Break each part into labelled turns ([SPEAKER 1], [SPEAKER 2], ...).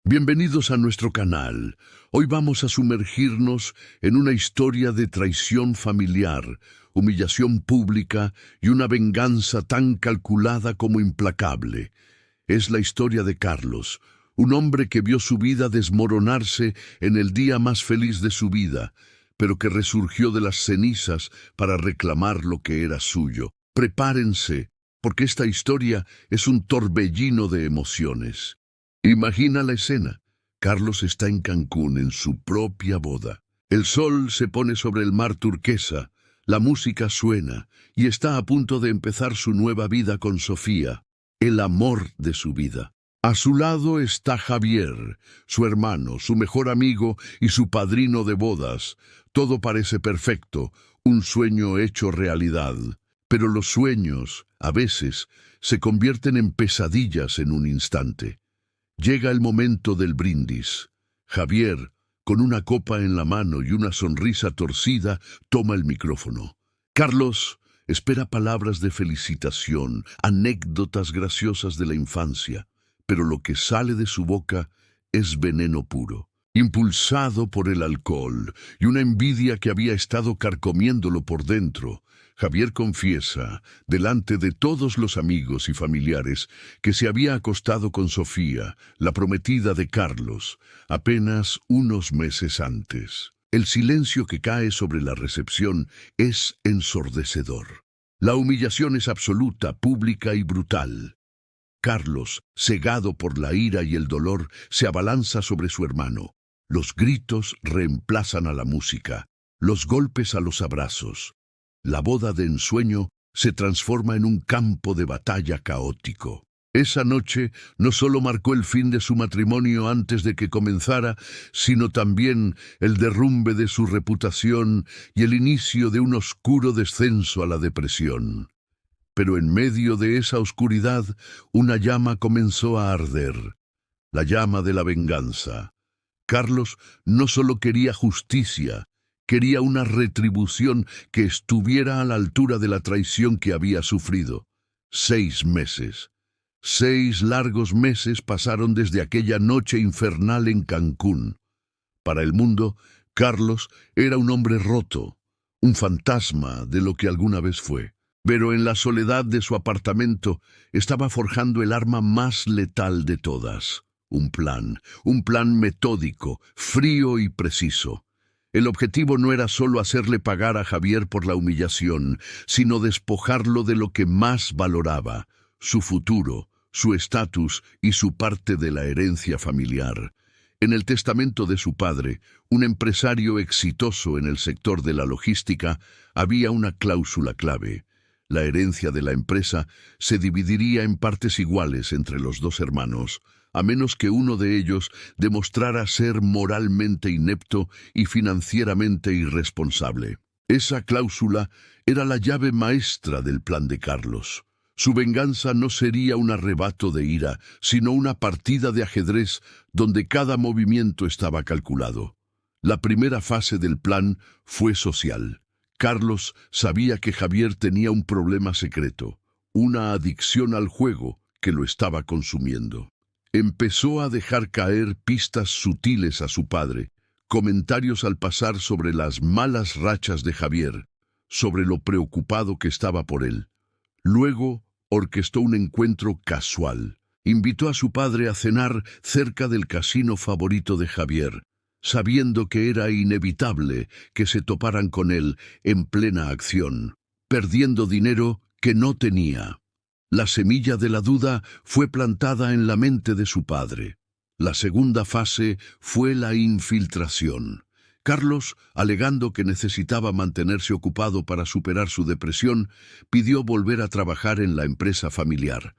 [SPEAKER 1] Bienvenidos a nuestro canal. Hoy vamos a sumergirnos en una historia de traición familiar, humillación pública y una venganza tan calculada como implacable. Es la historia de Carlos, un hombre que vio su vida desmoronarse en el día más feliz de su vida, pero que resurgió de las cenizas para reclamar lo que era suyo. Prepárense, porque esta historia es un torbellino de emociones. Imagina la escena. Carlos está en Cancún en su propia boda. El sol se pone sobre el mar turquesa, la música suena y está a punto de empezar su nueva vida con Sofía, el amor de su vida. A su lado está Javier, su hermano, su mejor amigo y su padrino de bodas. Todo parece perfecto, un sueño hecho realidad. Pero los sueños, a veces, se convierten en pesadillas en un instante. Llega el momento del brindis. Javier, con una copa en la mano y una sonrisa torcida, toma el micrófono. Carlos espera palabras de felicitación, anécdotas graciosas de la infancia, pero lo que sale de su boca es veneno puro. Impulsado por el alcohol y una envidia que había estado carcomiéndolo por dentro, Javier confiesa, delante de todos los amigos y familiares, que se había acostado con Sofía, la prometida de Carlos, apenas unos meses antes. El silencio que cae sobre la recepción es ensordecedor. La humillación es absoluta, pública y brutal. Carlos, cegado por la ira y el dolor, se abalanza sobre su hermano. Los gritos reemplazan a la música, los golpes a los abrazos. La boda de ensueño se transforma en un campo de batalla caótico. Esa noche no solo marcó el fin de su matrimonio antes de que comenzara, sino también el derrumbe de su reputación y el inicio de un oscuro descenso a la depresión. Pero en medio de esa oscuridad, una llama comenzó a arder, la llama de la venganza. Carlos no solo quería justicia, quería una retribución que estuviera a la altura de la traición que había sufrido. 6 meses. 6 largos meses pasaron desde aquella noche infernal en Cancún. Para el mundo, Carlos era un hombre roto, un fantasma de lo que alguna vez fue. Pero en la soledad de su apartamento estaba forjando el arma más letal de todas. Un plan metódico, frío y preciso. El objetivo no era solo hacerle pagar a Javier por la humillación, sino despojarlo de lo que más valoraba, su futuro, su estatus y su parte de la herencia familiar. En el testamento de su padre, un empresario exitoso en el sector de la logística, había una cláusula clave. La herencia de la empresa se dividiría en partes iguales entre los 2 hermanos, a menos que uno de ellos demostrara ser moralmente inepto y financieramente irresponsable. Esa cláusula era la llave maestra del plan de Carlos. Su venganza no sería un arrebato de ira, sino una partida de ajedrez donde cada movimiento estaba calculado. La primera fase del plan fue social. Carlos sabía que Javier tenía un problema secreto, una adicción al juego que lo estaba consumiendo. Empezó a dejar caer pistas sutiles a su padre, comentarios al pasar sobre las malas rachas de Javier, sobre lo preocupado que estaba por él. Luego orquestó un encuentro casual. Invitó a su padre a cenar cerca del casino favorito de Javier, sabiendo que era inevitable que se toparan con él en plena acción, perdiendo dinero que no tenía. La semilla de la duda fue plantada en la mente de su padre. La segunda fase fue la infiltración. Carlos, alegando que necesitaba mantenerse ocupado para superar su depresión, pidió volver a trabajar en la empresa familiar.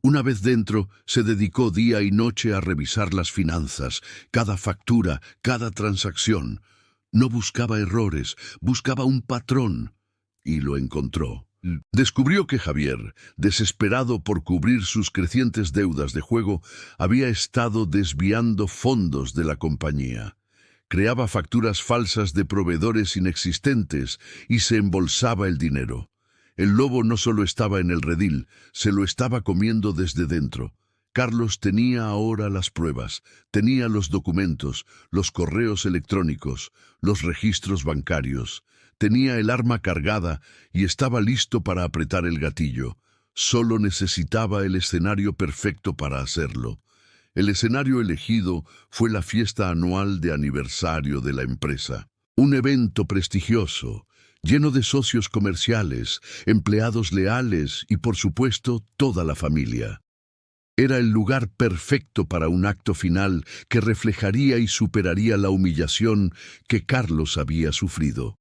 [SPEAKER 1] Una vez dentro, se dedicó día y noche a revisar las finanzas, cada factura, cada transacción. No buscaba errores, buscaba un patrón, y lo encontró. Descubrió que Javier, desesperado por cubrir sus crecientes deudas de juego, había estado desviando fondos de la compañía. Creaba facturas falsas de proveedores inexistentes y se embolsaba el dinero. El lobo no solo estaba en el redil, se lo estaba comiendo desde dentro. Carlos tenía ahora las pruebas, tenía los documentos, los correos electrónicos, los registros bancarios, tenía el arma cargada y estaba listo para apretar el gatillo. Solo necesitaba el escenario perfecto para hacerlo. El escenario elegido fue la fiesta anual de aniversario de la empresa. Un evento prestigioso, lleno de socios comerciales, empleados leales y, por supuesto, toda la familia. Era el lugar perfecto para un acto final que reflejaría y superaría la humillación que Carlos había sufrido.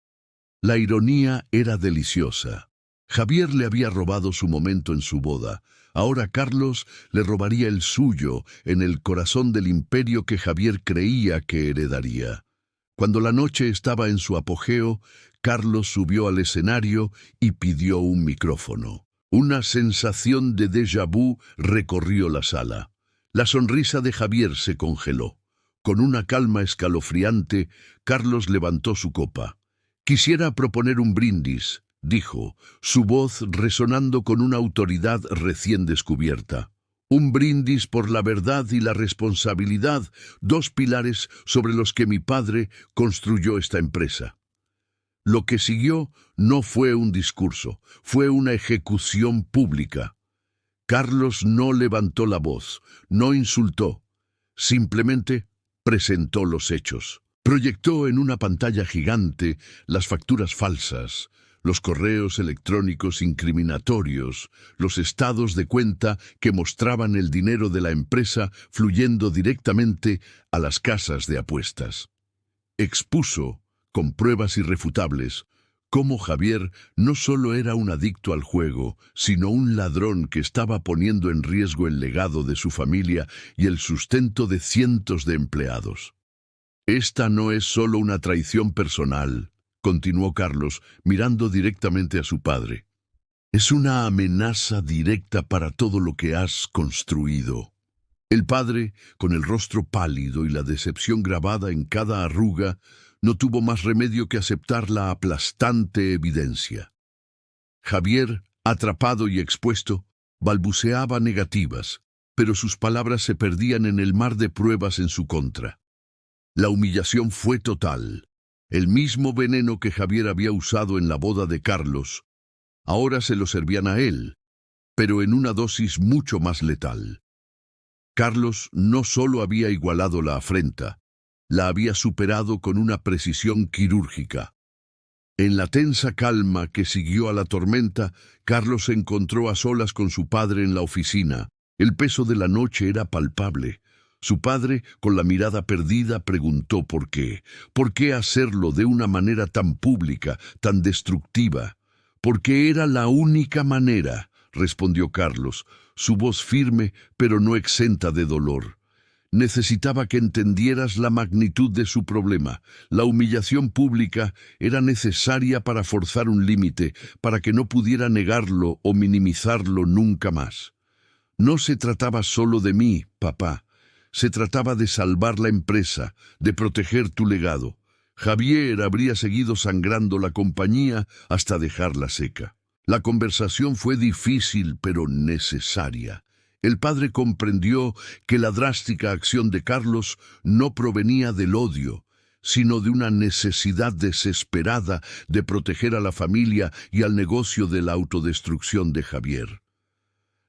[SPEAKER 1] La ironía era deliciosa. Javier le había robado su momento en su boda. Ahora Carlos le robaría el suyo en el corazón del imperio que Javier creía que heredaría. Cuando la noche estaba en su apogeo, Carlos subió al escenario y pidió un micrófono. Una sensación de déjà vu recorrió la sala. La sonrisa de Javier se congeló. Con una calma escalofriante, Carlos levantó su copa. «Quisiera proponer un brindis», dijo, su voz resonando con una autoridad recién descubierta. «Un brindis por la verdad y la responsabilidad, dos pilares sobre los que mi padre construyó esta empresa». Lo que siguió no fue un discurso, fue una ejecución pública. Carlos no levantó la voz, no insultó, simplemente presentó los hechos. Proyectó en una pantalla gigante las facturas falsas, los correos electrónicos incriminatorios, los estados de cuenta que mostraban el dinero de la empresa fluyendo directamente a las casas de apuestas. Expuso, con pruebas irrefutables, cómo Javier no solo era un adicto al juego, sino un ladrón que estaba poniendo en riesgo el legado de su familia y el sustento de cientos de empleados. «Esta no es solo una traición personal», continuó Carlos, mirando directamente a su padre. «Es una amenaza directa para todo lo que has construido». El padre, con el rostro pálido y la decepción grabada en cada arruga, no tuvo más remedio que aceptar la aplastante evidencia. Javier, atrapado y expuesto, balbuceaba negativas, pero sus palabras se perdían en el mar de pruebas en su contra. La humillación fue total. El mismo veneno que Javier había usado en la boda de Carlos, ahora se lo servían a él, pero en una dosis mucho más letal. Carlos no solo había igualado la afrenta, la había superado con una precisión quirúrgica. En la tensa calma que siguió a la tormenta, Carlos se encontró a solas con su padre en la oficina. El peso de la noche era palpable. Su padre, con la mirada perdida, preguntó por qué. ¿Por qué hacerlo de una manera tan pública, tan destructiva? «Porque era la única manera», respondió Carlos, su voz firme pero no exenta de dolor. «Necesitaba que entendieras la magnitud de su problema. La humillación pública era necesaria para forzar un límite, para que no pudiera negarlo o minimizarlo nunca más. No se trataba solo de mí, papá. Se trataba de salvar la empresa, de proteger tu legado. Javier habría seguido sangrando la compañía hasta dejarla seca». La conversación fue difícil pero necesaria. El padre comprendió que la drástica acción de Carlos no provenía del odio, sino de una necesidad desesperada de proteger a la familia y al negocio de la autodestrucción de Javier.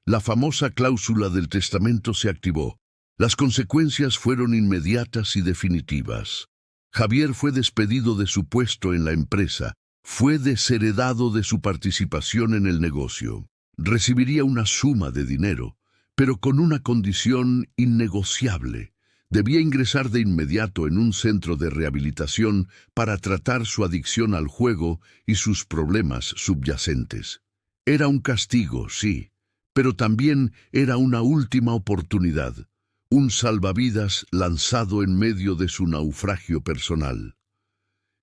[SPEAKER 1] La famosa cláusula del testamento se activó. Las consecuencias fueron inmediatas y definitivas. Javier fue despedido de su puesto en la empresa, fue desheredado de su participación en el negocio. Recibiría una suma de dinero, pero con una condición innegociable. Debía ingresar de inmediato en un centro de rehabilitación para tratar su adicción al juego y sus problemas subyacentes. Era un castigo, sí, pero también era una última oportunidad, un salvavidas lanzado en medio de su naufragio personal.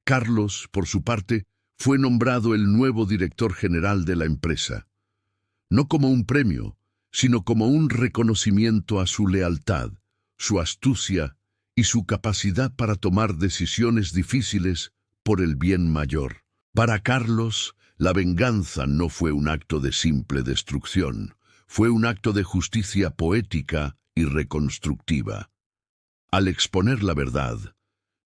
[SPEAKER 1] Carlos, por su parte, fue nombrado el nuevo director general de la empresa. No como un premio, sino como un reconocimiento a su lealtad, su astucia y su capacidad para tomar decisiones difíciles por el bien mayor. Para Carlos, la venganza no fue un acto de simple destrucción, fue un acto de justicia poética y reconstructiva. Al exponer la verdad,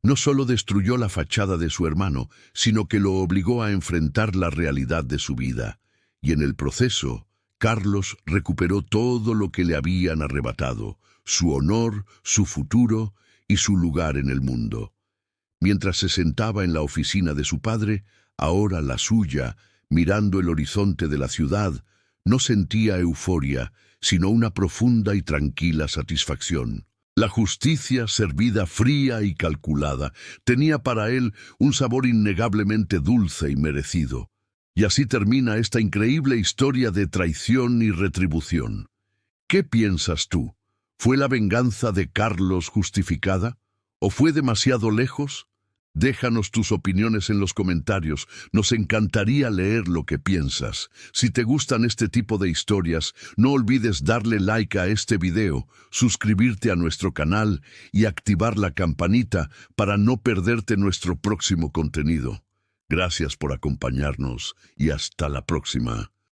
[SPEAKER 1] no solo destruyó la fachada de su hermano, sino que lo obligó a enfrentar la realidad de su vida, y en el proceso, Carlos recuperó todo lo que le habían arrebatado, su honor, su futuro y su lugar en el mundo. Mientras se sentaba en la oficina de su padre, ahora la suya, mirando el horizonte de la ciudad, no sentía euforia, sino una profunda y tranquila satisfacción. La justicia, servida fría y calculada, tenía para él un sabor innegablemente dulce y merecido. Y así termina esta increíble historia de traición y retribución. ¿Qué piensas tú? ¿Fue la venganza de Carlos justificada? ¿O fue demasiado lejos? Déjanos tus opiniones en los comentarios, nos encantaría leer lo que piensas. Si te gustan este tipo de historias, no olvides darle like a este video, suscribirte a nuestro canal y activar la campanita para no perderte nuestro próximo contenido. Gracias por acompañarnos y hasta la próxima.